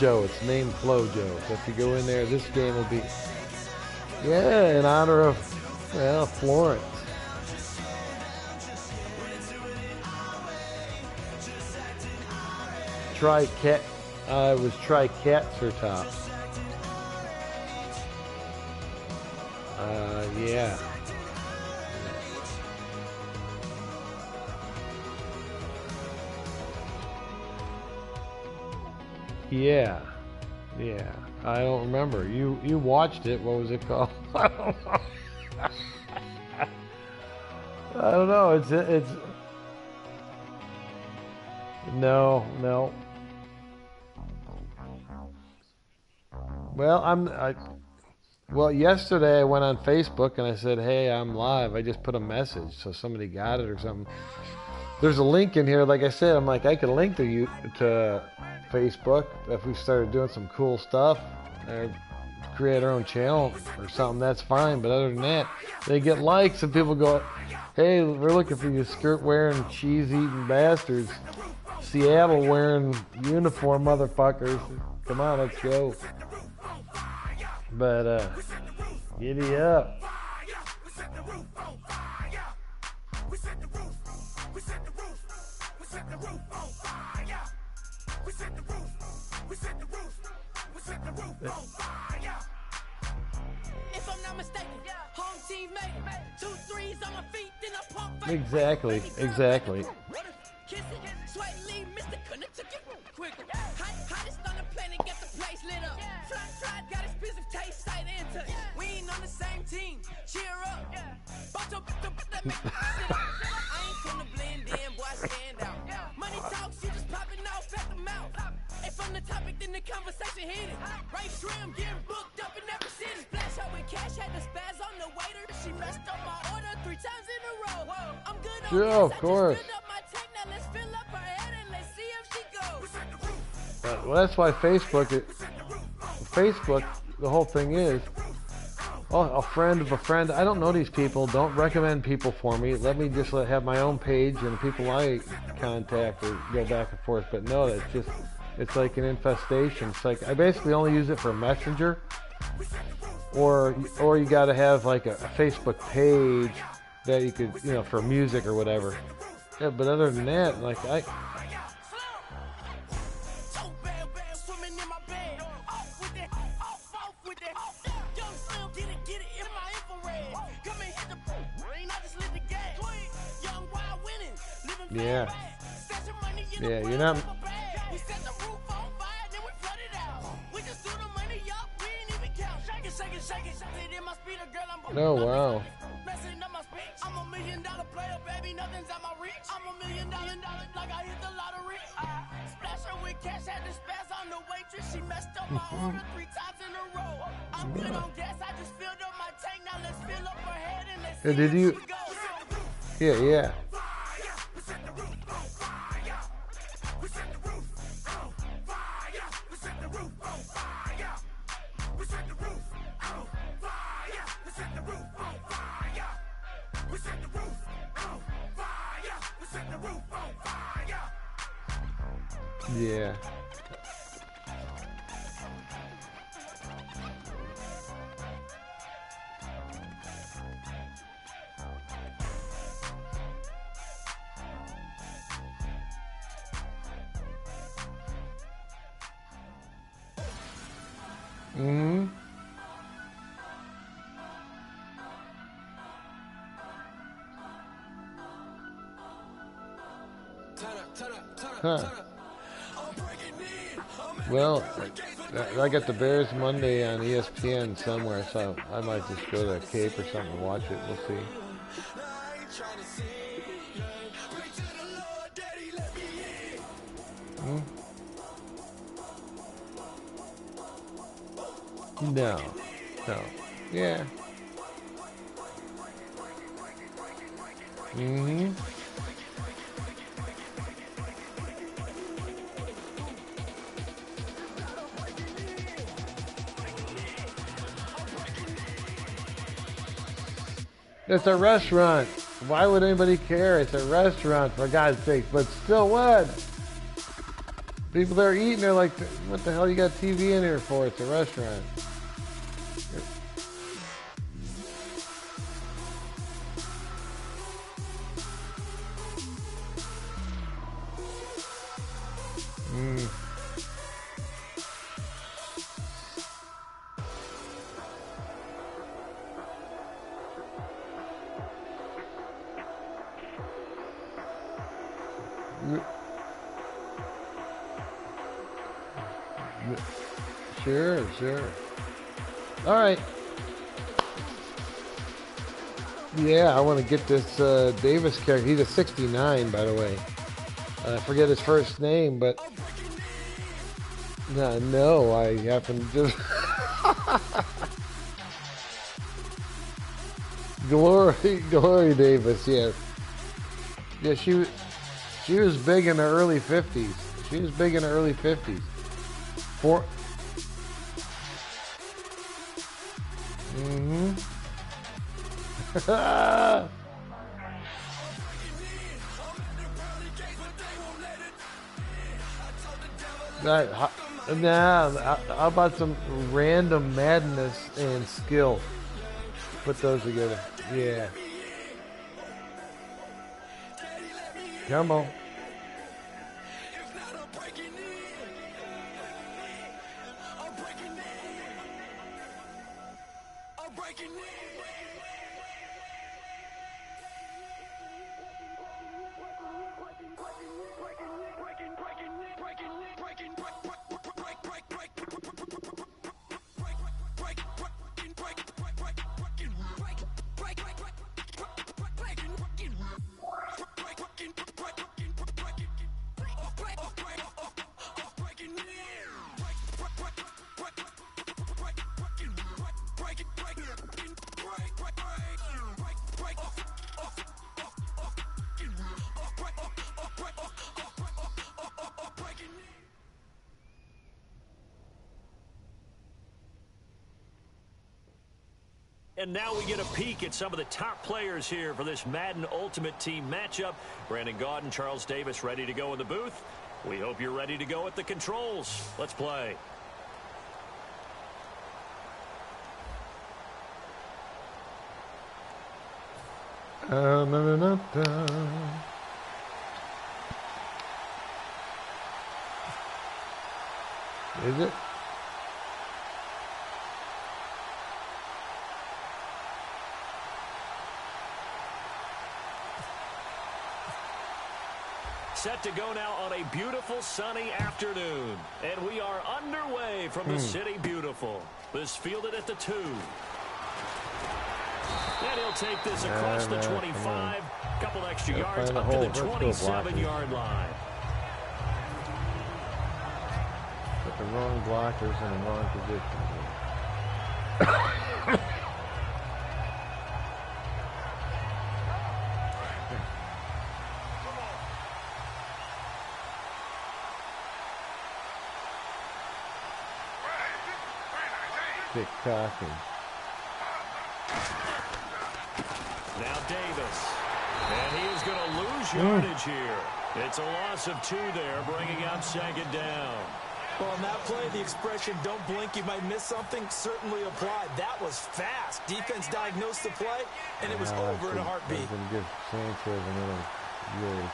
Flojo. It's named Flojo. So if you go in there, this game will be, yeah, in honor of, well, Florence. Try cat. It was try cats or tops. Yeah. Yeah. Yeah. I don't remember. You watched it. What was it called? I don't know. I don't know. It's no. Well, well, yesterday I went on Facebook and I said, "Hey, I'm live." I just put a message so somebody got it or something. There's a link in here. Like I said, I'm like, I could link to you to Facebook if we started doing some cool stuff or create our own channel or something. That's fine. But other than that, they get likes and people go, "Hey, we're looking for you skirt-wearing, cheese-eating bastards, Seattle-wearing uniform motherfuckers. Come on, let's go." But giddy up. If I'm not mistaken, home team made it. 2 3s on my feet, then I pump. Exactly. Hottest on the planet, get the place lit up. Fly, got expensive taste, sight and touch. We ain't on the same team. Cheer up. I ain't from the blend in, boy, I stand out. Money talks, you just popping off at the mouth. If I'm the topic, then the conversation heated. Right trim, getting booked up in every city. Splash out with cash, had the spaz on the waiter. She messed up my order 3 times in a row. I'm good on Yeah, of course. I just filled up my tank, now let's fill up her head and let's see if she goes. Well, that's why Facebook, the whole thing is, oh, a friend of a friend. I don't know these people. Don't recommend people for me. Let me just have my own page and people I contact or go back and forth. But no, it's like an infestation. It's like I basically only use it for Messenger, or you got to have like a Facebook page that you could, for music or whatever. Yeah, but other than that, like Yeah, you're not. Oh, wow. I'm $1 million player, baby, nothing's at my reach. I'm $1 million like I hit the lottery. Splash her with cash, had the spaz on the waitress. She messed up my order 3 times in a row. I'm good on gas, I just filled up my tank. Now let's fill up her head and let's see Did you? Yeah. Yeah. Mm-hmm. Huh. Well, I got the Bears Monday on ESPN somewhere, so I might just go to Cape or something and watch it. We'll see. No. Yeah. Mm-hmm. It's a restaurant. Why would anybody care? It's a restaurant, for God's sake. But still what? People that are eating, they're like, what the hell you got TV in here for? It's a restaurant. Sure, sure. All right. Yeah, I want to get this Davis character. He's a 69, by the way. I forget his first name, but no, I happen to. Glory Davis. Yeah, yeah. She was big in the early 50s. She was big in the early 50s. How about some random madness and skill? Put those together. Yeah. Come on. And now we get a peek at some of the top players here for this Madden Ultimate Team matchup. Brandon Gaudin, Charles Davis ready to go in the booth. We hope you're ready to go at the controls. Let's play. Is it? Set to go now on a beautiful sunny afternoon. And we are underway from the City Beautiful. This fielded at the 2. And he'll take this across the 25. Couple extra yards up to the 27-yard line. Put the wrong blockers in the wrong position. Kick cocking. Now Davis. And he is going to lose yardage here. It's a loss of 2 there, bringing up second down. Well, on that play, the expression, don't blink, you might miss something, certainly applied. That was fast. Defense diagnosed the play, and it was over in a heartbeat. I can give Sanchez another year.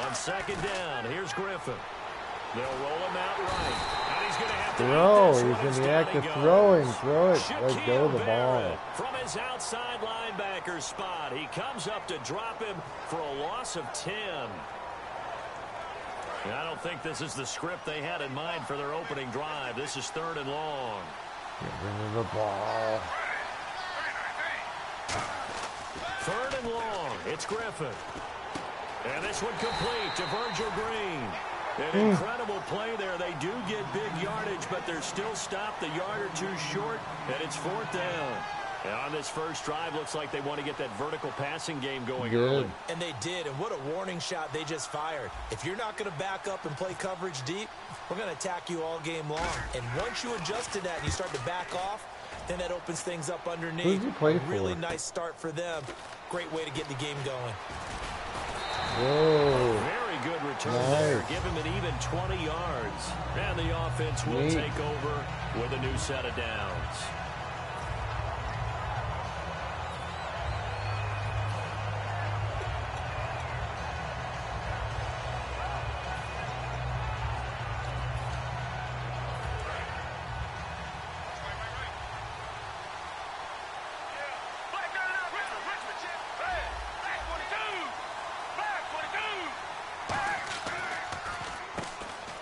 On second down, here's Griffin. They'll roll him out right. And he's going to have to He's in the act of throwing. Throw it. Let go of the ball. From his outside linebacker spot, he comes up to drop him for a loss of 10. I don't think this is the script they had in mind for their opening drive. This is 3rd and long. Get rid of the ball. 3rd and long. It's Griffin. And this one complete to Virgil Green. An incredible play there. They do get big yardage, but they're still stopped a yard or 2 short, and it's 4th down. And on this first drive, looks like they want to get that vertical passing game going early. And they did, and what a warning shot they just fired. If you're not going to back up and play coverage deep, we're going to attack you all game long. And once you adjust to that and you start to back off, then that opens things up underneath. Who's he play for? Really nice start for them. Great way to get the game going. Whoa. Very good return there. Give him an even 20 yards. And the offense will take over with a new set of downs.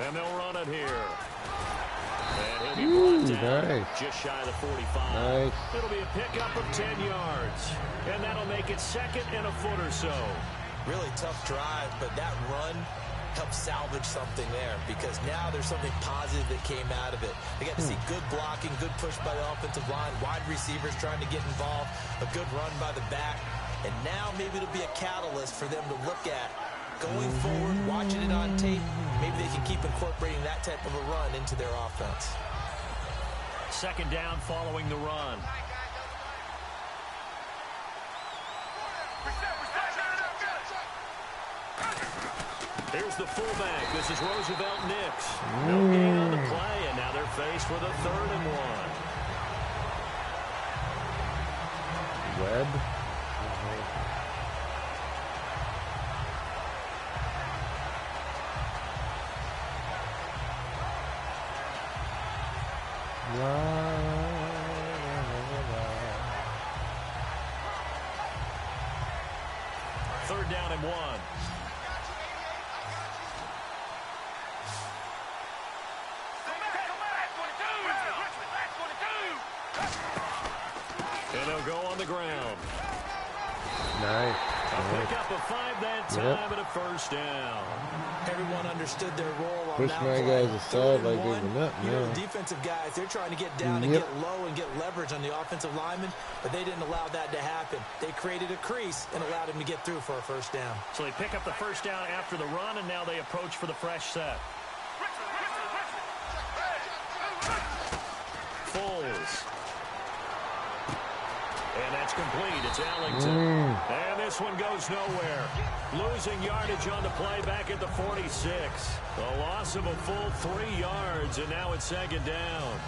And they'll run it here. And he'll be brought down just shy of the 45. Nice. It'll be a pickup of 10 yards. And that'll make it second and a foot or so. Really tough drive, but that run helped salvage something there because now there's something positive that came out of it. They got to see good blocking, good push by the offensive line, wide receivers trying to get involved, a good run by the back. And now maybe it'll be a catalyst for them to look at going forward, watching it on tape. Maybe they can keep incorporating that type of a run into their offense. Second down following the run. Here's the fullback. This is Roosevelt Nix. No gain on the play, and now they're faced with a 3rd and 1. Webb. Third down and 1. And they'll go on the ground. Nice. A pickup of 5 that time and a first down. Everyone understood their role on Push that my play. guys aside like there's a nut. You know, the defensive guys, they're trying to get down and get low and get leverage on the offensive lineman, but they didn't allow that to happen. They created a crease and allowed him to get through for a first down. So they pick up the first down after the run, and now they approach for the fresh set. Foles. And that's complete. It's Ellington. And this one goes nowhere. Losing yardage on the play back at the 46. A loss of a full 3 yards, and now it's second down.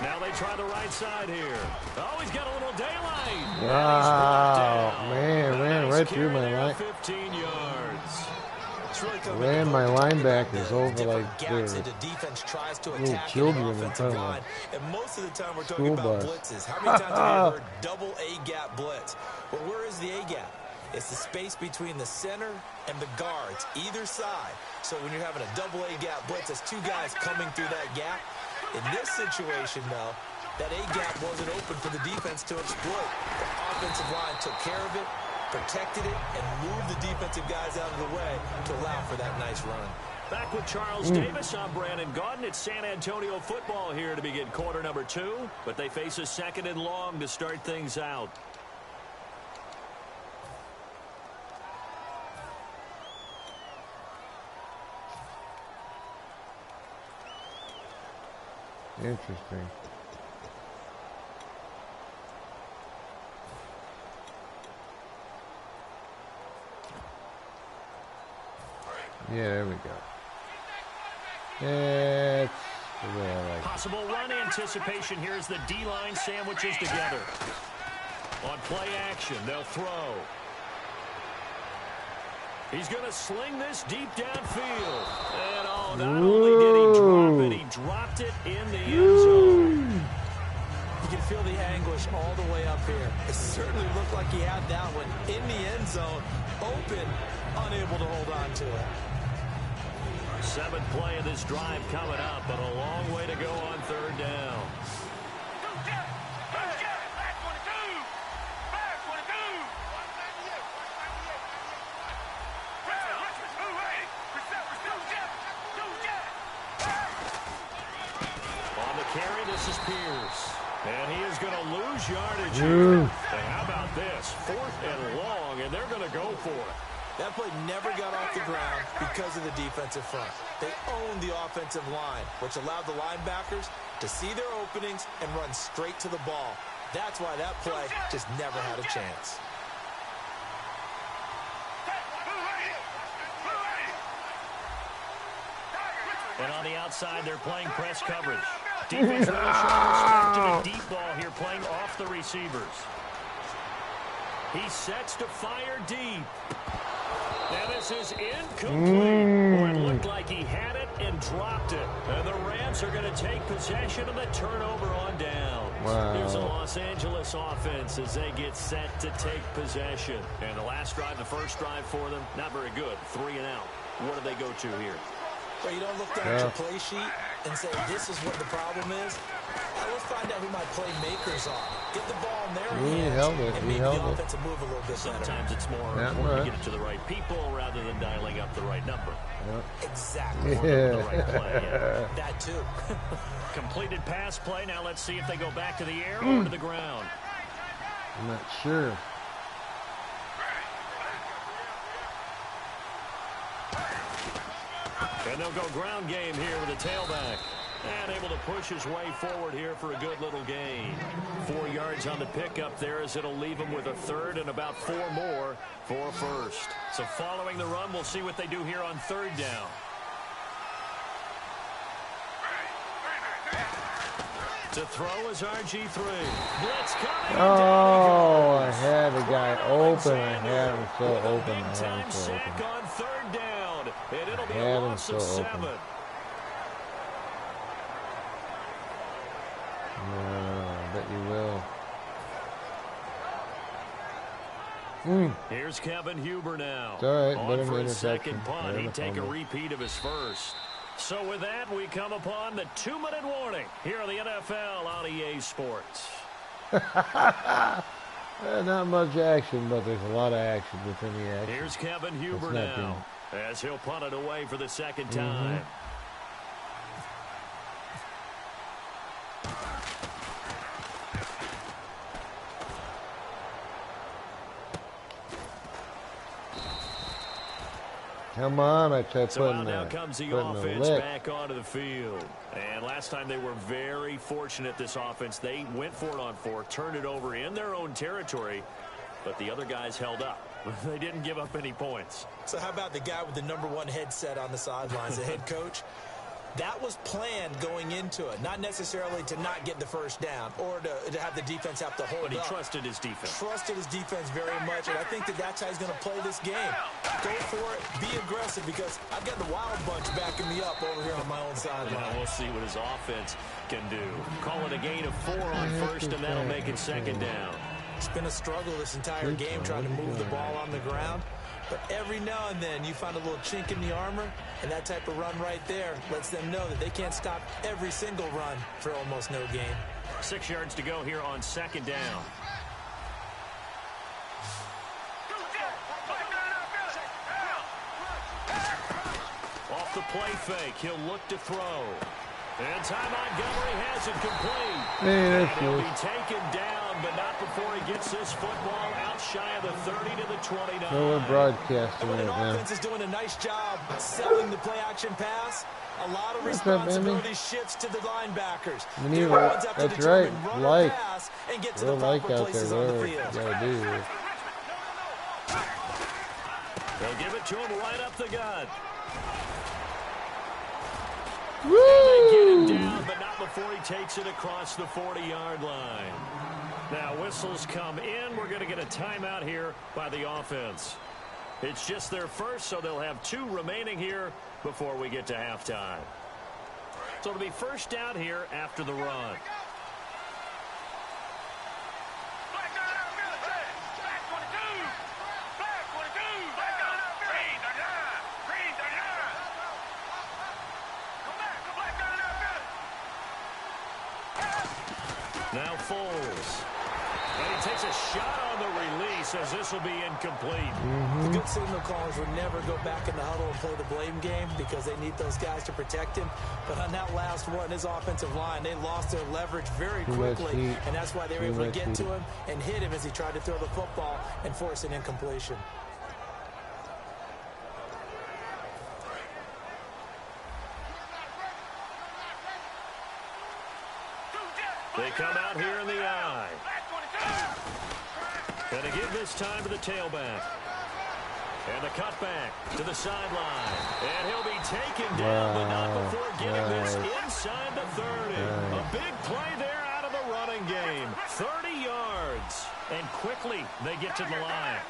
Now they try the right side here. Oh, he's got a little daylight. Wow, man, ran right through my line. 15 yards. Ran my linebackers over like gaps into defense tries to little attack children an in offensive front line. of And most of the time we're school talking about bus. blitzes. How many times have you heard double A-gap blitz? Well, where is the A-gap? It's the space between the center and the guards, either side. So when you're having a double A-gap blitz, it's two guys coming through that gap. In this situation, though, that A-gap wasn't open for the defense to exploit. The offensive line took care of it, protected it, and moved the defensive guys out of the way to allow for that nice run. Back with Charles Davis. I'm Brandon Gaudin. It's San Antonio football here to begin quarter number 2, but they face a 2nd and long to start things out. Interesting. Yeah, there we go. It's the way I like it. Possible run anticipation here as the D-line sandwiches together. On play action, they'll throw. He's going to sling this deep downfield. And oh, not only did he drop it, he dropped it in the end zone. You can feel the anguish all the way up here. It certainly looked like he had that one in the end zone, open, unable to hold on to it. 7th play of this drive coming up, but a long way to go on 3rd down. versus Pierce. And he is going to lose yardage here. And how about this? 4th and long, and they're going to go for it. That play never got off the ground because of the defensive front. They owned the offensive line, which allowed the linebackers to see their openings and run straight to the ball. That's why that play just never had a chance. And on the outside, they're playing press coverage. Defense really showing respect to the deep ball here, playing off the receivers. He sets to fire deep. And this is incomplete. Or it looked like he had it and dropped it. And the Rams are going to take possession of the turnover on down. Wow. Here's the Los Angeles offense as they get set to take possession. And the last drive, the first drive for them, not very good. 3 and out. What do they go to here? Well, you don't look down at your play sheet and say, this is what the problem is. Let's find out who my playmakers are. Get the ball in their hands and maybe the offense will move a little bit better. Sometimes it's more important to get it to the right people rather than dialing up the right number. Exactly. The right play, That too. Completed pass play. Now let's see if they go back to the air or to the ground. I'm not sure. And they'll go ground game here with a tailback. And able to push his way forward here for a good little gain. 4 yards on the pickup there as it'll leave him with a 3rd and about 4 more for a 1st. So following the run, we'll see what they do here on 3rd down. To throw is RG3. Blitz coming. Oh, I had the guy open. I had him so open. I had him so open. On 3rd down. And it'll be a loss of 7. I bet you will. Here's Kevin Huber now. It's all right. On for his second punt. He'd take a repeat of his first. So with that, we come upon the 2-minute warning here on the NFL on EA Sports. Not much action, but there's a lot of action within the action. Here's Kevin Huber now as he'll punt it away for the second time. Come on, I tried putting now comes the offense back onto the field. And last time they were very fortunate, this offense. They went for it on 4, turned it over in their own territory, but the other guys held up. They didn't give up any points. So how about the guy with the #1 headset on the sidelines, the head coach? That was planned going into it, not necessarily to not get the first down or to have the defense have to hold up. But he trusted his defense. Trusted his defense very much, and I think that's how he's going to play this game. Go for it, be aggressive, because I've got the wild bunch backing me up over here on my own sideline. Yeah, we'll see what his offense can do. Call it a gain of 4 on 1st, and that'll make it 2nd down. It's been a struggle this entire game trying to move the ball on the ground. But every now and then you find a little chink in the armor, and that type of run right there lets them know that they can't stop every single run for almost no gain. 6 yards to go here on 2nd down. Off the play fake, he'll look to throw. And Ty Montgomery has it complete. Man, he'll be taken down, but not before he gets this football out shy of the 30 to the 29. No one broadcasting right now. Offense is doing a nice job selling the play-action pass. A lot of responsibility shifts to the linebackers. That's right. Like. Pass and get to Real the like proper out there. places on the Whatever field. you gotta do. They'll give it to him right up the gut. Woo! They get him down, but not before he takes it across the 40-yard line. Now, whistles come in. We're going to get a timeout here by the offense. It's just their first, so they'll have 2 remaining here before we get to halftime. So it'll be first down here after the run. Now Foles. And he takes Gets a shot on the release as this will be incomplete. The good signal callers would never go back in the huddle and play the blame game because they need those guys to protect him. But on that last one, his offensive line, they lost their leverage very quickly, and that's why they were able to get to him and hit him as he tried to throw the football and force an incompletion. They come out here in the I. And to give this time to the tailback. And the cutback to the sideline. And he'll be taken down, but not before getting this inside the 30. A big play there out of the running game. 30 yards. And quickly they get to the line.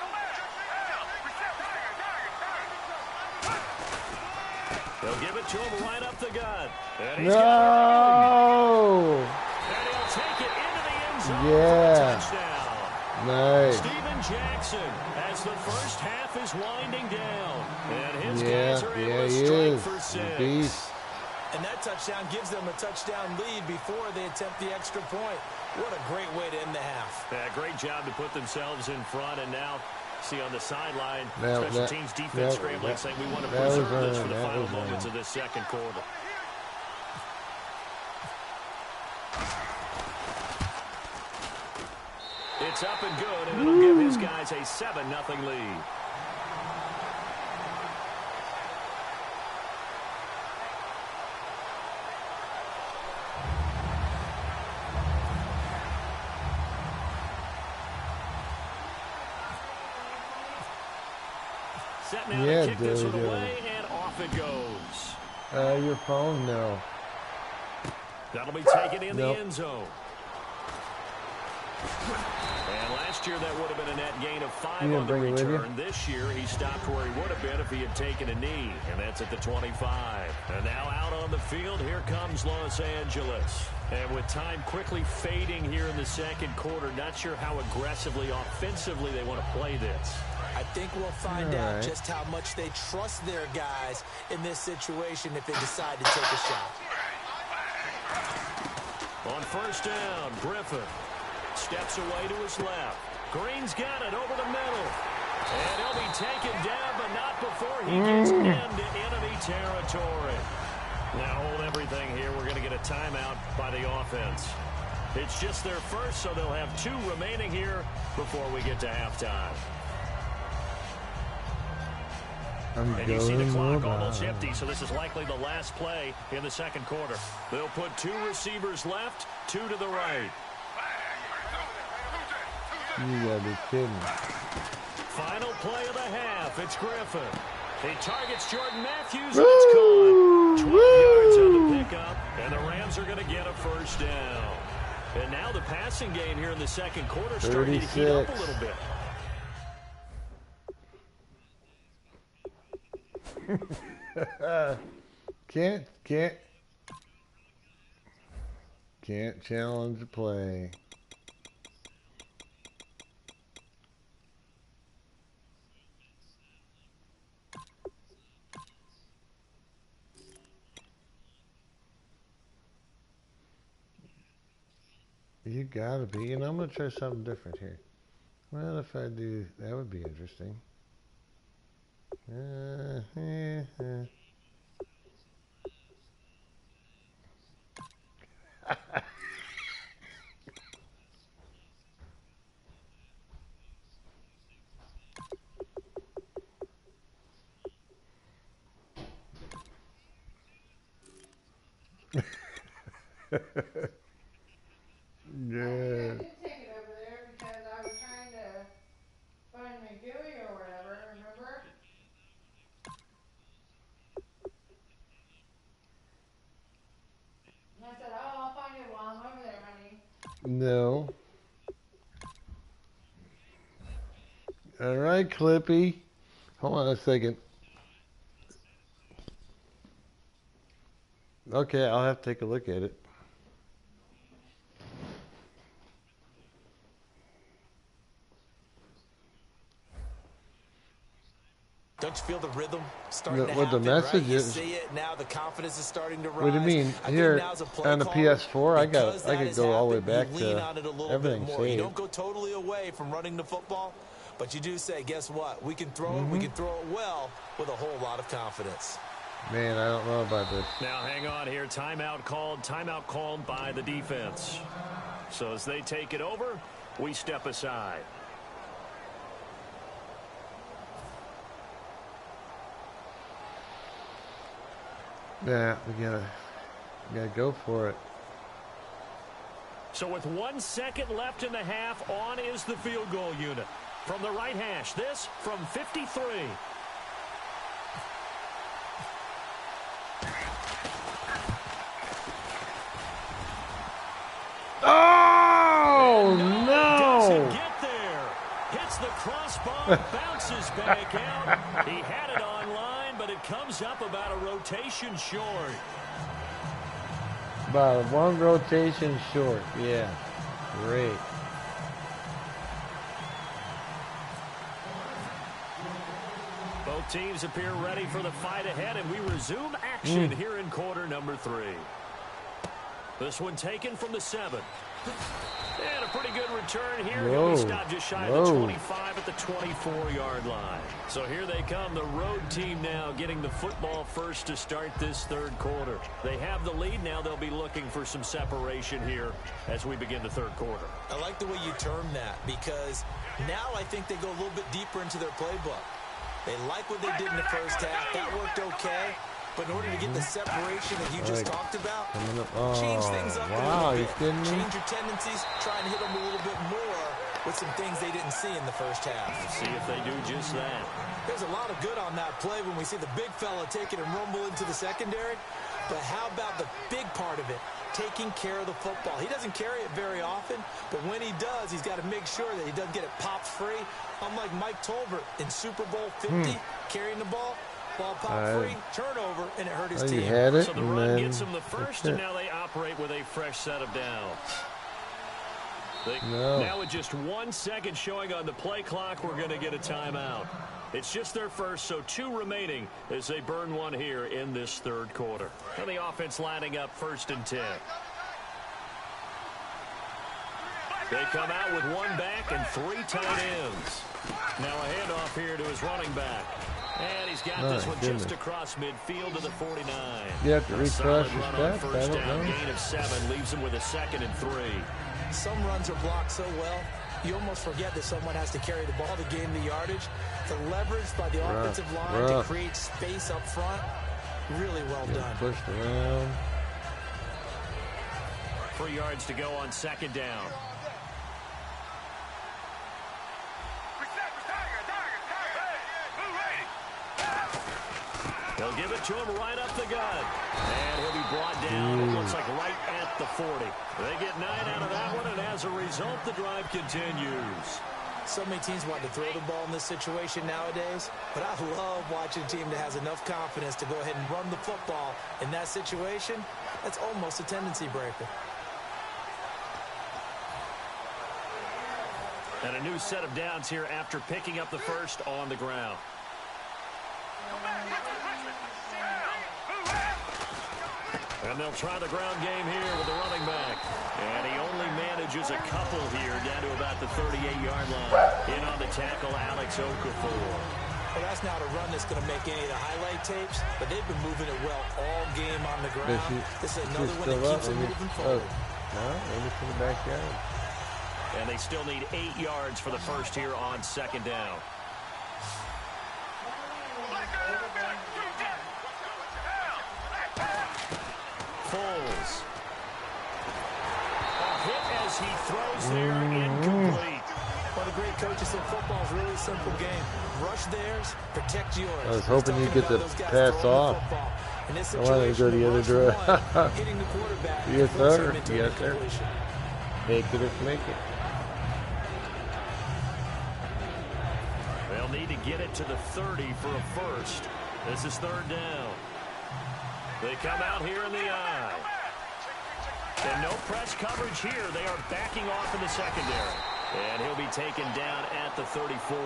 They'll give it to him right up the gut. And he's No! And he'll take it into the end zone for a touchdown. Nice. Steven Jackson, as the first half is winding down. And his guys are able to strike for 6. And that touchdown gives them a touchdown lead before they attempt the extra point. What a great way to end the half. Yeah, great job to put themselves in front. And now, see on the sideline, special teams defense scrambling, saying we want to preserve this for the final moments of this second quarter. It's up and good, and it'll give his guys a 7-0 lead. Set now to kick this one away, and off it goes. Your phone? No. That'll be taken in the end zone. And last year that would have been a net gain of 5 on the return. This year he stopped where he would have been if he had taken a knee, and that's at the 25. And now out on the field, here comes Los Angeles. And with time quickly fading here in the second quarter, not sure how aggressively, offensively they want to play this. I think we'll find out just how much they trust their guys in this situation if they decide to take a shot. On first down, Griffin steps away to his left. Green's got it over the middle. And he'll be taken down, but not before he gets into enemy territory. Now hold everything here. We're going to get a timeout by the offense. It's just their first, so they'll have 2 remaining here before we get to halftime. And you see the clock almost empty, so this is likely the last play in the second quarter. They'll put 2 receivers left, 2 to the right. You gotta be kidding. Final play of the half. It's Griffin. He targets Jordan Matthews, and it's gone. 12 yards on the pickup, and the Rams are going to get a first down. And now the passing game here in the second quarter starting to heat up a little bit. Can't challenge the play. You gotta be, and I'm gonna try something different here. Well, if I do, that would be interesting. I did take it over there because I was trying to find my GUI or whatever, remember? And I said, oh, I'll find it while I'm over there, honey. No. All right, Clippy. Hold on a second. Okay, I'll have to take a look at it. Don't you feel the rhythm starting to What the happen, message right? You is. see it now. The confidence is starting to rise. What do you mean? I think Here now's a play on the caller, PS4, I because could has go all the way happened, back you lean to on it a little bit everything more. You saved. don't go totally away from running the football, but you do say, guess what? We can throw it. We can throw it well with a whole lot of confidence. Man, I don't know about this. Now hang on here. Timeout called by the defense. So as they take it over, we step aside. Yeah, we gotta go for it. So with 1 second left in the half, on is the field goal unit. From the right hash, this from 53. Oh, Doesn't no! get there. Hits the crossbar, bounces back out. He had it online, but it comes up about a rotation short. About one rotation short. Yeah, great. Both teams appear ready for the fight ahead, and we resume action here in quarter number 3. This one taken from the 7. And a pretty good return here. He'll be stopped just shy of the 25 at the 24-yard line. So here they come, the road team now getting the football first to start this third quarter. They have the lead. Now they'll be looking for some separation here as we begin the third quarter. I like the way you term that, because now I think they go a little bit deeper into their playbook. They like what they did in the first half. That worked okay. But in order to get the separation that you just talked about, change things up a little bit. Change your tendencies, try and hit them a little bit more with some things they didn't see in the first half. See if they do just that. There's a lot of good on that play when we see the big fella take it and rumble into the secondary. But how about the big part of it? Taking care of the football. He doesn't carry it very often, but when he does, he's got to make sure that he doesn't get it popped free. Unlike Mike Tolbert in Super Bowl 50, carrying the ball popped free, turnover, and it hurt his team. Had it, so the run gets them the first, and now they operate with a fresh set of downs. Now with just 1 second showing on the play clock, we're going to get a timeout. It's just their first, so 2 remaining as they burn one here in this third quarter. And the offense lining up 1st and 10. They come out with 1 back and 3 tight ends. Now a handoff here to his running back. And he's got this one just across midfield to the 49. You have to refresh your stats. First down, gain of 7 leaves him with a 2nd and 3. Some runs are blocked so well, you almost forget that someone has to carry the ball to gain the yardage. The leverage by the offensive line to create space up front, really well done. Pushed around. 3 yards to go on 2nd down. They'll give it to him right up the gut. And he'll be brought down, it looks like right at the 40. They get 9 out of that one, and as a result, the drive continues. So many teams want to throw the ball in this situation nowadays, but I love watching a team that has enough confidence to go ahead and run the football in that situation. That's almost a tendency breaker. And a new set of downs here after picking up the first on the ground. And they'll try the ground game here with the running back. And he only manages a couple here down to about the 38-yard line. In on the tackle, Alex Okafor. Well, that's not a run that's going to make any of the highlight tapes, but they've been moving it well all game on the ground. This is another one that keeps them moving forward. No, maybe to the backyard. And they still need 8 yards for the first here on 2nd down. Foles. A hit as he throws there, incomplete. What a great coach said, football is a really simple game. Rush theirs, protect yours. I was hoping you'd get the pass off. I wanted to go the other direction. Hitting the quarterback. Yes, sir. Yes, sir. Make it or make it. They'll need to get it to the 30 for a first. This is 3rd down. They come out here in the eye. And no press coverage here. They are backing off in the secondary. And he'll be taken down at the 34.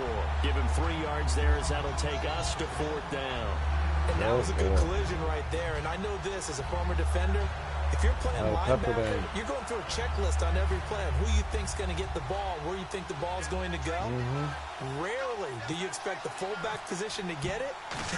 Give him 3 yards there as that'll take us to 4th down. And that was a good collision right there. And I know this as a former defender. If you're playing linebacker, you're going through a checklist on every play of who you think's going to get the ball, where you think the ball's going to go. Rarely do you expect the fullback position to get it.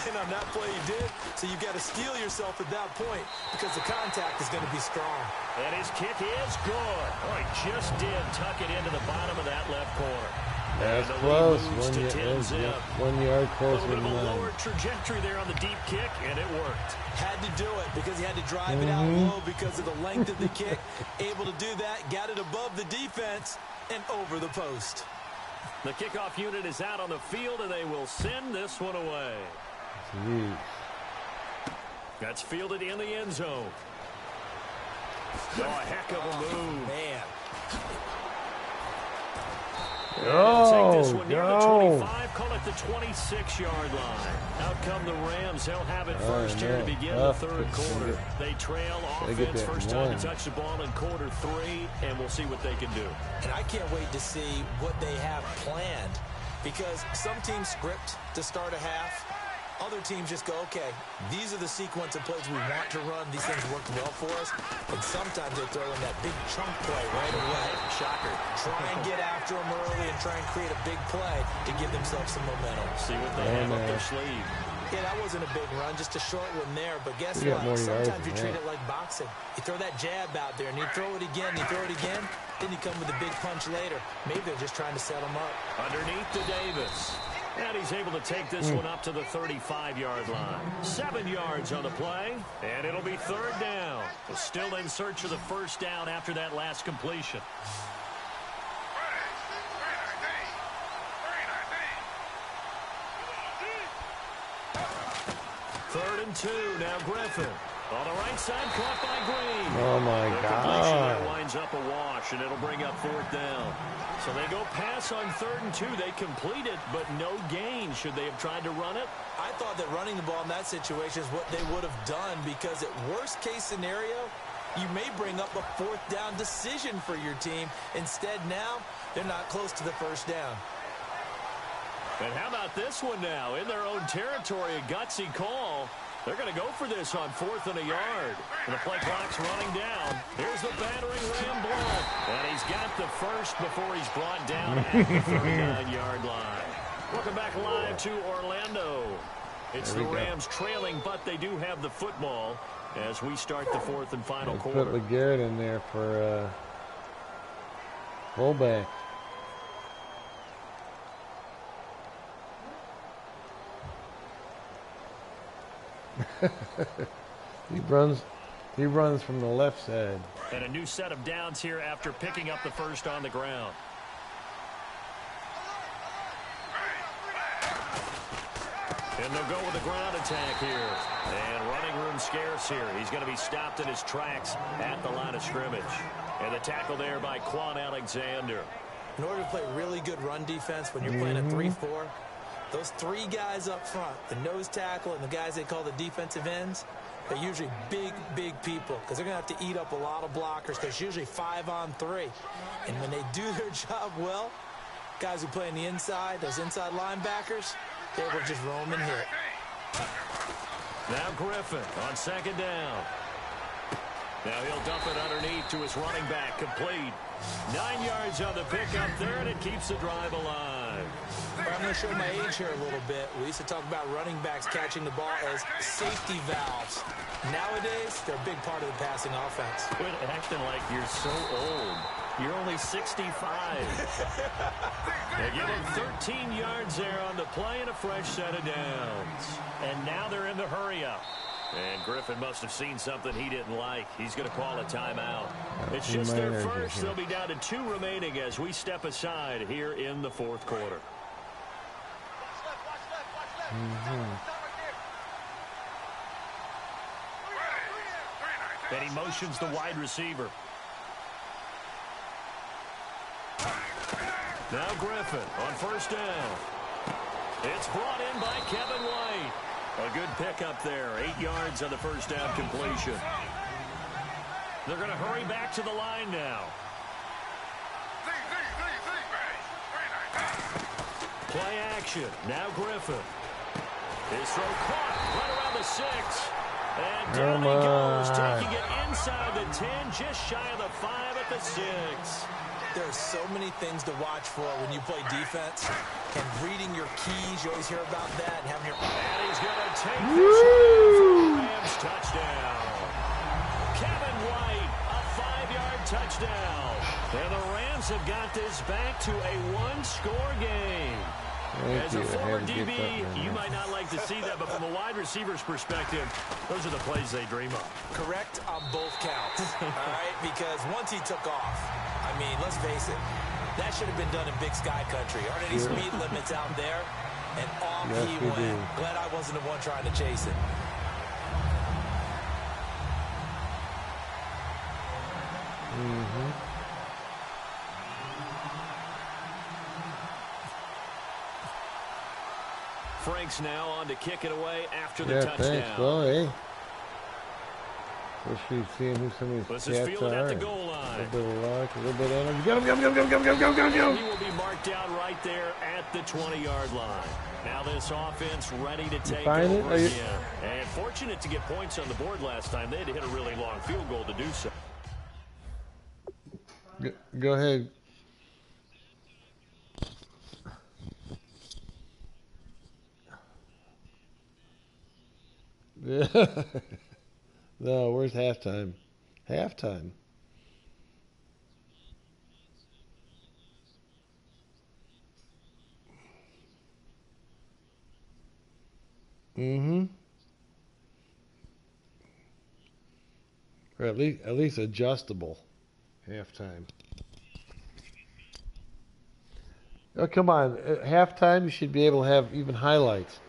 And on that play, you did. So you've got to steel yourself at that point because the contact is going to be strong. And his kick is good. Oh, he just did tuck it into the bottom of that left corner. That's close. 1 yard closer than than a lower trajectory there on the deep kick, and it worked. Had to do it because he had to drive it out low because of the length of the kick. Able to do that, got it above the defense and over the post. The kickoff unit is out on the field, and they will send this one away. Jeez. That's fielded in the end zone. Oh, a heck of a move. Man. Take this one near the 25, call it the 26-yard line. Out come the Rams. They'll have it first here to begin the 3rd quarter. They trail offense, first time to touch the ball in quarter 3, and we'll see what they can do. And I can't wait to see what they have planned because some teams script to start a half. Other teams just go, okay, these are the sequence of plays we want to run. These things work well for us. And sometimes they throw in that big chunk play right away. Shocker. Try and get after them early and try and create a big play to give themselves some momentum. See what they have up their sleeve. Yeah, that wasn't a big run, just a short one there. But guess what? Sometimes you treat it like boxing. You throw that jab out there, and you throw it again, and you throw it again. Then you come with a big punch later. Maybe they're just trying to set them up. Underneath to Davis. And he's able to take this one up to the 35-yard line. 7 yards on the play, and it'll be 3rd down. Still in search of the first down after that last completion. Third and 2, now Griffin. On the right side, caught by Green. Oh, my God. Winds up a wash, and it'll bring up 4th down. So they go pass on 3rd and 2. They complete it, but no gain. Should they have tried to run it? I thought that running the ball in that situation is what they would have done because at worst case scenario, you may bring up a 4th down decision for your team. Instead, now, they're not close to the first down. And how about this one now? In their own territory, a gutsy call. They're going to go for this on 4th and a yard. And the play clock's running down. Here's the battering ram block. And he's got the first before he's brought down at the 39-yard line. Welcome back live to Orlando. It's the Rams trailing, but they do have the football as we start the 4th and final quarter. Put LeGarrette in there for fullback. He runs from the left side. And a new set of downs here after picking up the first on the ground. And they'll go with a ground attack here. And running room scarce here. He's going to be stopped in his tracks at the line of scrimmage. And the tackle there by Quan Alexander. In order to play really good run defense when you're playing a 3-4, those 3 guys up front, the nose tackle and the guys they call the defensive ends, they're usually big, big people because they're going to have to eat up a lot of blockers because it's usually 5 on 3. And when they do their job well, guys who play on the inside, those inside linebackers, they will just roam and hit. Now Griffin on 2nd down. Now he'll dump it underneath to his running back, complete. 9 yards on the pickup there, and it keeps the drive alive. I'm going to show my age here a little bit. We used to talk about running backs catching the ball as safety valves. Nowadays, they're a big part of the passing offense. Quit acting like you're so old. You're only 65. They give him 13 yards there on the play and a fresh set of downs. And now they're in the hurry-up. And Griffin must have seen something he didn't like. He's going to call a timeout. It's just their first. They'll be down to 2 remaining as we step aside here in the 4th quarter. And he motions the wide receiver. Now Griffin on 1st down. It's brought in by Kevin White. A good pickup there. 8 yards on the first down completion. They're going to hurry back to the line now. Play action. Now Griffin. His throw caught right around the 6. And down he goes, taking it inside the 10, just shy of the 5 at the 6. There are so many things to watch for when you play defense. And reading your keys, you always hear about that. And having your... And he's going to take this for a Rams touchdown. Kevin White, a 5-yard touchdown. And the Rams have got this back to a one-score game. As a former DB, you might not like to see that, but from a wide receiver's perspective, those are the plays they dream of. Correct on both counts, all right? Because once he took off, I mean, let's face it, that should have been done in Big Sky Country. Aren't any speed limits out there? And off he went. Glad I wasn't the one trying to chase it. Frank's now on to kick it away after the touchdown. Thanks, well, hey. Wish we'd seen who some of these This is fielded at the goal line. A little bit of luck, a little bit of energy. Get him. He will be marked down right there at the 20-yard line. Now this offense ready to take over again. And fortunate to get points on the board last time. They had to hit a really long field goal to do so. Go ahead. No, where's halftime? Halftime. Or at least adjustable. Halftime. Oh, come on. At halftime, you should be able to have even highlights.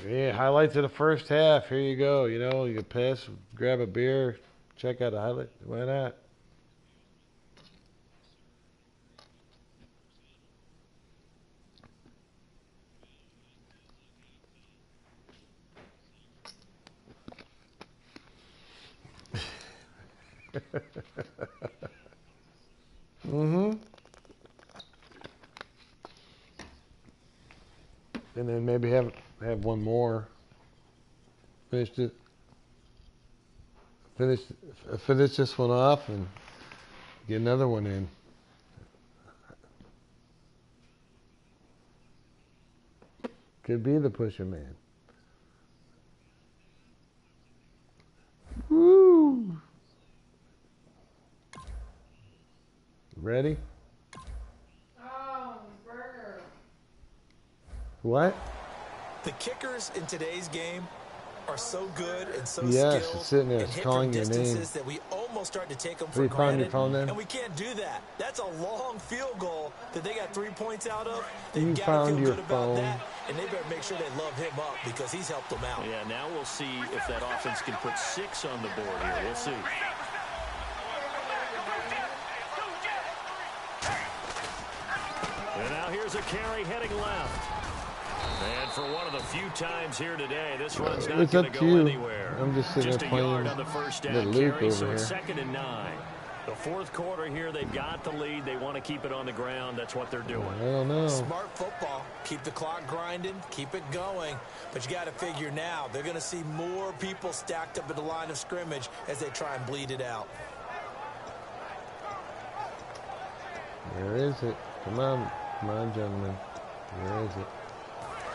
Yeah, highlights of the first half. Here you go. You know, you can piss, grab a beer, check out a highlight. Why not? And then maybe have one more. Finish this one off and get another one in. Could be the Pusher Man. Woo! Ready? Oh, burger. What? The kickers in today's game are so good and so Yes, skilled it's sitting there, and it's hit calling from your distances name. that we almost start to take them So for you found your granted. phone then? And we can't do that. That's a long field goal that they got 3 points out of. You They've got to found feel your good phone. about that, and they better make sure they love him up because he's helped them out. Yeah, now we'll see if that offense can put 6 on the board here. We'll see. And now here's a carry heading left. And for one of the few times here today, this run's not going to go anywhere. I'm just sitting Just there a playing yard on the first the down loop carry, over so here. it's 2nd and 9. The fourth quarter here, they've got the lead. They want to keep it on the ground. That's what they're doing. I don't know. Smart football. Keep the clock grinding. Keep it going. But you got to figure now they're going to see more people stacked up at the line of scrimmage as they try and bleed it out. Where is it? Come on, gentlemen. Where is it?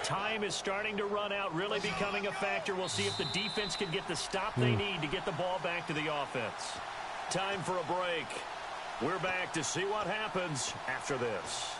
Time is starting to run out, really becoming a factor. We'll see if the defense can get the stop they need to get the ball back to the offense. Time for a break. We're back to see what happens after this.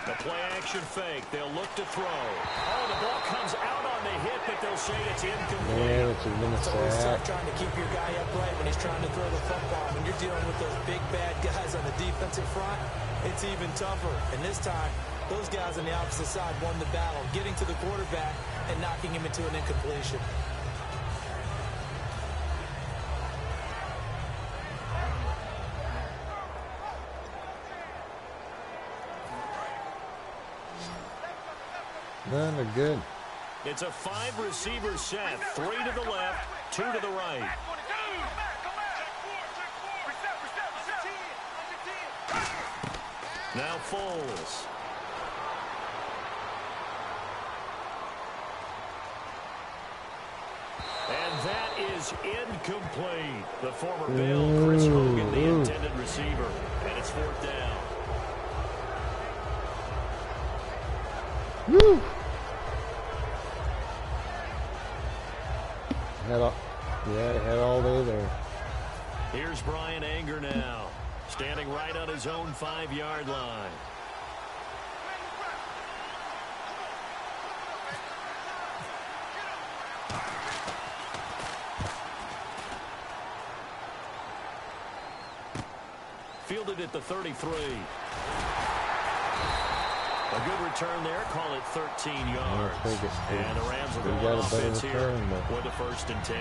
The play-action fake. They'll look to throw. Oh, the ball comes out on the hit, but they'll say it's incomplete. Man, it's a always tough sack. trying to keep your guy upright when he's trying to throw the football. When you're dealing with those big, bad guys on the defensive front, it's even tougher. And this time, those guys on the opposite side won the battle, getting to the quarterback and knocking him into an incompletion. No, they're good. It's a 5-receiver set. 3 to the left, 2 to the right. Now Foles. And that is incomplete. The former Bill, Chris Hogan, the intended receiver. And it's 4th down. Woo! Had all day there. Here's Brian Anger now, standing right on his own 5-yard line. Fielded at the 33. A good return there. Call it 13 yards. And the Rams will go on offense here with a 1st and 10.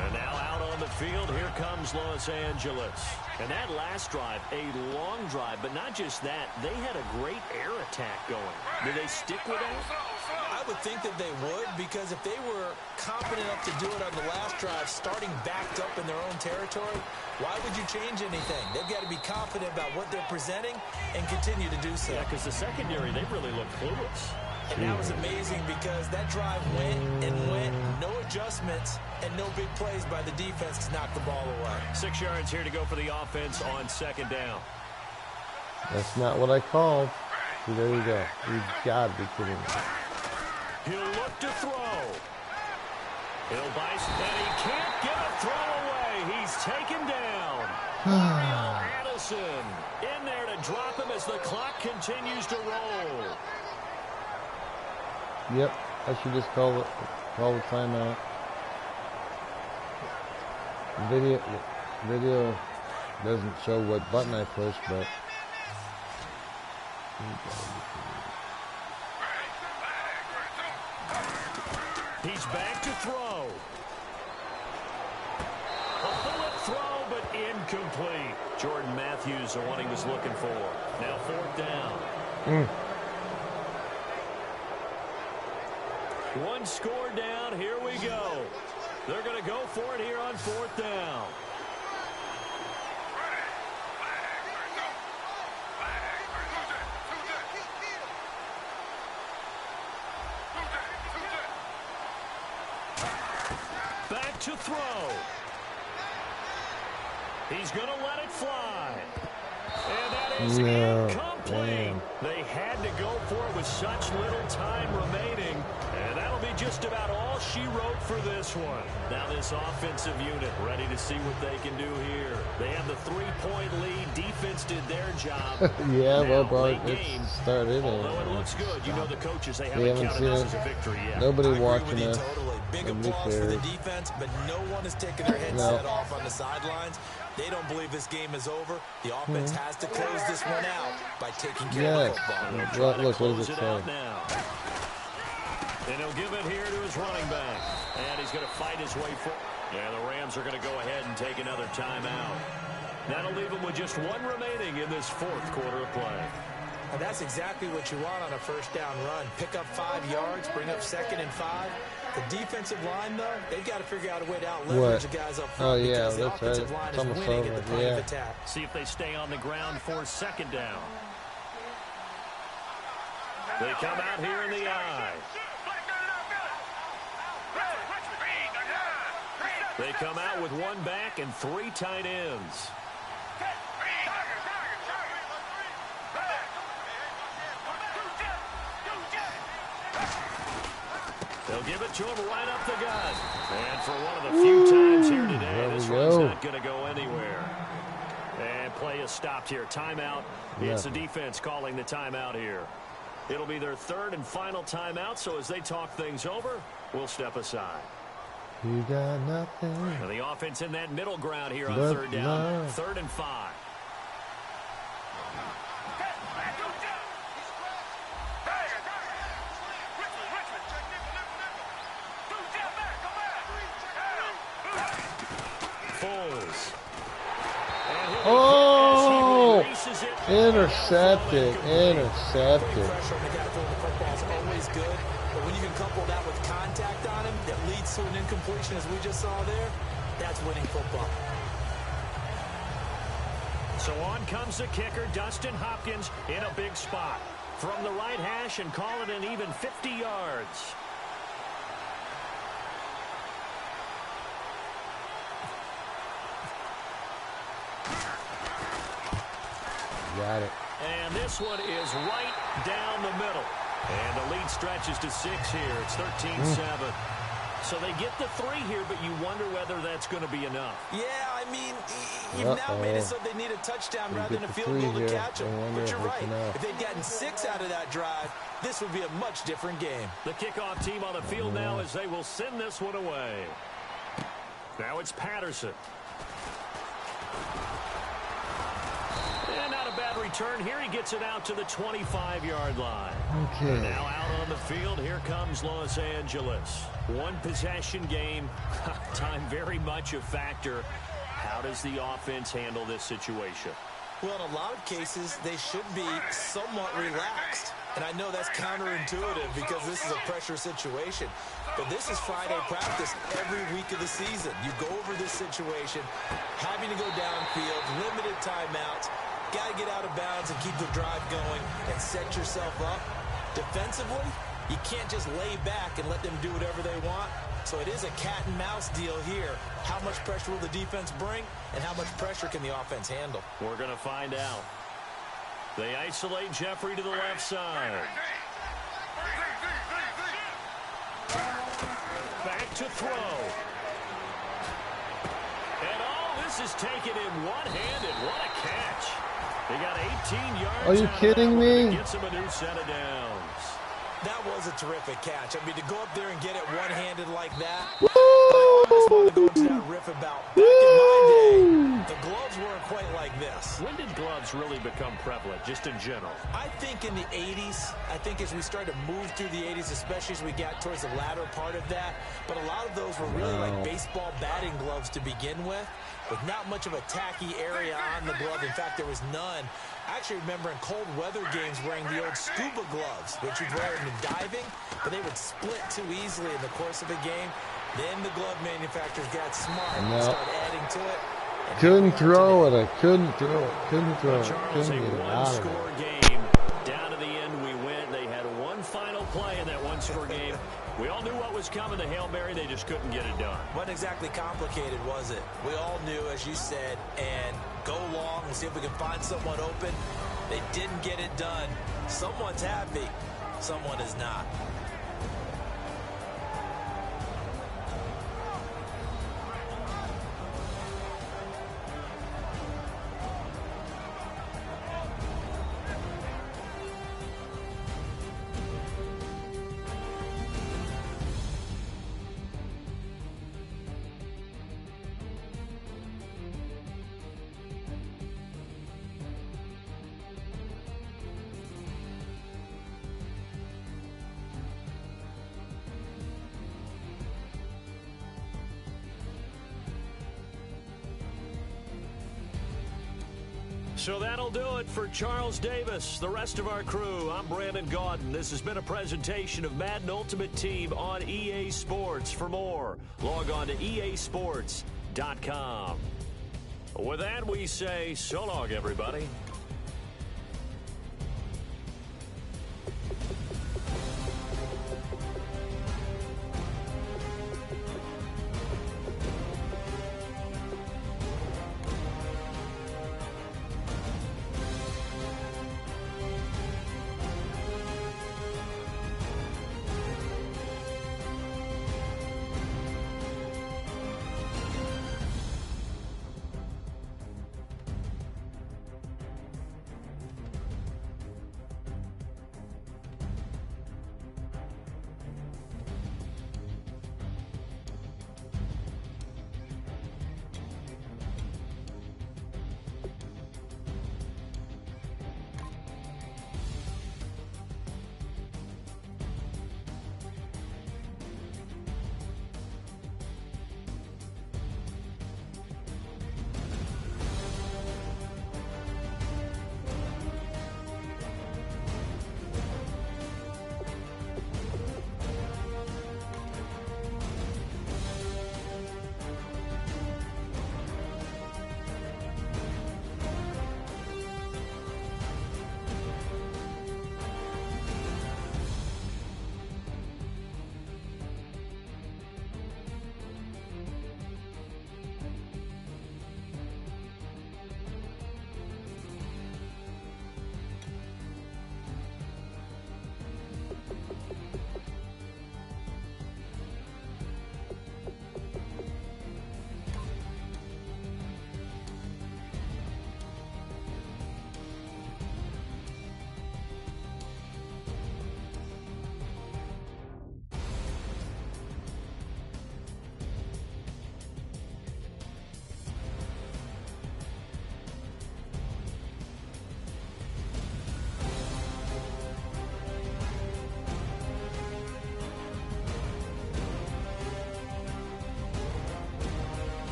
And now out on the field, here comes Los Angeles. And that last drive, a long drive, but not just that. They had a great air attack going. Do they stick with that? I would think that they would, because if they were confident enough to do it on the last drive, starting backed up in their own territory, why would you change anything? They've got to be confident about what they're presenting and continue to do so. Yeah, because the secondary, they really looked clueless. And that was amazing because that drive went and went, no adjustments, and no big plays by the defense to knock the ball away. 6 yards here to go for the offense on 2nd down. That's not what I called. See, there you go. You gotta be kidding me. He'll look to throw. He'll bite, and he can't get a throw away. He's taken down. Addison in there to drop him as the clock continues to roll. Yep, I should just call the timeout. Video doesn't show what button I pushed, but he's back to throw. A bullet throw, but incomplete. Jordan Matthews, the one he was looking for. Now 4th down. One score down. Here we go. They're going to go for it here on 4th down. Back to throw. He's going to let it fly. And that is incomplete. They had to go for it with such little time remaining. And that'll be just about all she wrote for this one. Now this offensive unit ready to see what they can do here. They have the 3-point lead. Defense did their job. Yeah, well, bro, late it game, started. although it looks good, you know the coaches, they We haven't haven't counted seen this as a victory yet. Nobody I agree watching with you us. totally. Big Let me applause for the clear. defense, but no one is taking their headset off on the sidelines. They don't believe this game is over. The offense has to close this one out by taking care of the football. Look, what does it say? Now. And he'll give it here to his running back. And he's going to fight his way forward. Yeah, the Rams are going to go ahead and take another timeout. That'll leave them with just one remaining in this 4th quarter of play. And that's exactly what you want on a 1st down run. Pick up 5 yards, bring up 2nd and 5. The defensive line, though, they've got to figure out a way to out-leverage the guys up front. Oh, yeah, because the that's offensive right. line It's is almost winning over. at the point of attack. See if they stay on the ground for 2nd down. They come out here in the eye. They come out with 1 back and 3 tight ends. They'll give it to him right up the gut. And for one of the few times here today, this one's not going to go anywhere. And play is stopped here. Timeout. It's the defense calling the timeout here. It'll be their 3rd and final timeout, so as they talk things over, we'll step aside. You got nothing. And the offense in that middle ground here on But 3rd down. no. 3rd and 5. Foles. And Oh! he races it Intercepted. Intercepted. Pressure on the guy throwing the football is always good, but when you can couple that with contact on him that leads to an incompletion, as we just saw there, that's winning football. So on comes the kicker, Dustin Hopkins, in a big spot. From the right hash and call it an even 50 yards. Got it. And this one is right down the middle. And the lead stretches to 6 here. It's 13-7. So they get the 3 here, but you wonder whether that's going to be enough. Yeah, I mean, you've now made it so they need a touchdown rather than a field goal to catch them. But you're right. If they'd gotten 6 out of that drive, this would be a much different game. The kickoff team on the field now as they will send this one away. Now it's Patterson. And not a bad return here. He gets it out to the 25-yard line. Okay. Now out on the field, here comes Los Angeles. One possession game, time very much a factor. How does the offense handle this situation? Well, in a lot of cases, they should be somewhat relaxed. And I know that's counterintuitive because this is a pressure situation. But this is Friday practice every week of the season. You go over this situation, having to go downfield, limited timeouts, got to get out of bounds and keep the drive going and set yourself up. Defensively, you can't just lay back and let them do whatever they want. So it is a cat and mouse deal here. How much pressure will the defense bring, and how much pressure can the offense handle? We're going to find out. They isolate Jeffrey to the left side. Back to throw. And all this is taken in one-handed. What a catch. They got 18 yards. Are you kidding me? Gets him a new set of downs. That was a terrific catch. I mean, to go up there and get it one-handed like that. Woo! I almost want to go into that riff about back in my day, the gloves weren't quite like this. When did gloves really become prevalent, just in general? I think in the 80s. I think as we started to move through the 80s, especially as we got towards the latter part of that. But a lot of those were really like baseball batting gloves to begin with not much of a tacky area on the glove. In fact, there was none. I actually remember in cold weather games wearing the old scuba gloves, which you'd wear in diving, but they would split too easily in the course of a game. Then the glove manufacturers got smart and started adding to it. Couldn't throw it. I couldn't throw it. Couldn't throw it. Charles, Couldn't a get it out of one-score it. game. Down to the end we went. They had one final play in that one-score game. We all knew what was coming, the Hail Mary. They just couldn't get it done. Wasn't exactly complicated, was it? We all knew, as you said, and go long and see if we can find someone open. They didn't get it done. Someone's happy. Someone is not. So that'll do it for Charles Davis, the rest of our crew. I'm Brandon Gaudin. This has been a presentation of Madden Ultimate Team on EA Sports. For more, log on to easports.com. With that, we say so long, everybody.